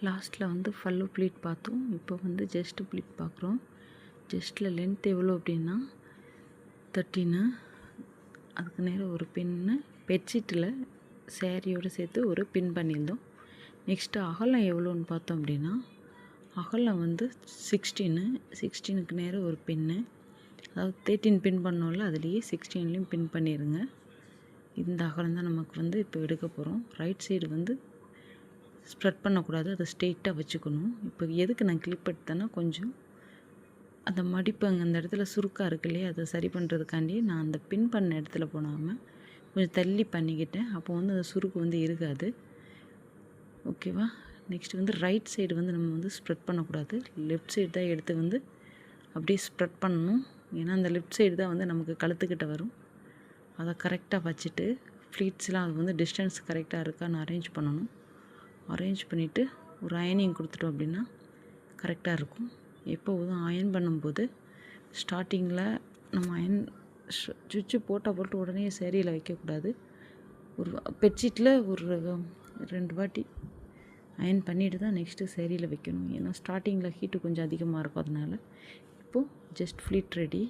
லாஸ்ட்டில் வந்து ஃபல்லு ப்ளீட் பார்த்தோம். இப்போ வந்து ஜஸ்ட் ப்ளீட் பார்க்குறோம். ஜஸ்ட்டில் லென்த் எவ்வளோ அப்படின்னா 13. அதுக்கு நேரம் ஒரு பின்னு பெட்ஷீட்டில் சேரீயோடு சேர்த்து ஒரு பின் பண்ணியிருந்தோம். நெக்ஸ்ட்டு அகலம் எவ்வளோன்னு பார்த்தோம் அப்படின்னா அகலம் வந்து 16க்கு நேரம் ஒரு பின்னு, அதாவது 13 பின் பண்ணோம்ல அதுலேயே 16லேயும் பின் பண்ணிடுங்க. இந்த அகலம் தான் நமக்கு வந்து இப்போ எடுக்க போகிறோம். ரைட் சைடு வந்து ஸ்ப்ரெட் பண்ணக்கூடாது, அதை ஸ்ட்ரெயிட்டாக வச்சுக்கணும். இப்போ எதுக்கு நான் கிளிப் எடுத்தேன்னா கொஞ்சம் அந்த மடிப்பு அங்கே அந்த இடத்துல சுருக்காக இருக்கு இல்லையா, அதை சரி பண்ணுறதுக்காண்டி நான் அந்த பின் பண்ண இடத்துல போடாமல் கொஞ்சம் தள்ளி பண்ணிக்கிட்டேன். அப்போ வந்து அந்த சுருக்கு வந்து இருக்காது. ஓகேவா? நெக்ஸ்ட் வந்து ரைட் சைடு வந்து நம்ம வந்து ஸ்ப்ரெட் பண்ணக்கூடாது, லெஃப்ட் சைடு தான் எடுத்து வந்து அப்படியே ஸ்ப்ரெட் பண்ணணும். ஏன்னா அந்த லெஃப்ட் சைடு தான் வந்து நமக்கு கழுத்துக்கிட்ட வரும். அதை கரெக்டாக வச்சுட்டு ஃப்ளீட்ஸ்லாம் அது வந்து டிஸ்டன்ஸ் கரெக்டாக இருக்கான்னு அரேஞ்ச் பண்ணணும். அரேஞ்ச் பண்ணிவிட்டு ஒரு அயனிங் கொடுத்துட்டோம் அப்படின்னா கரெக்டாக இருக்கும். எப்போதும் அயன் பண்ணும்போது ஸ்டார்டிங்கில் நம்ம அயன் சுவிட்சு போட்டு உடனே சேரீயில் வைக்கக்கூடாது. ஒரு பெட்ஷீட்டில் ஒரு 2 வாட்டி அயன் பண்ணிவிட்டு தான் நெக்ஸ்ட்டு சேரீயில் வைக்கணும். ஏன்னா ஸ்டார்டிங்கில் ஹீட்டு கொஞ்சம் அதிகமாக இருக்கும். அதனால் இப்போது ஜஸ்ட் ஃப்ளீட் ரெடி.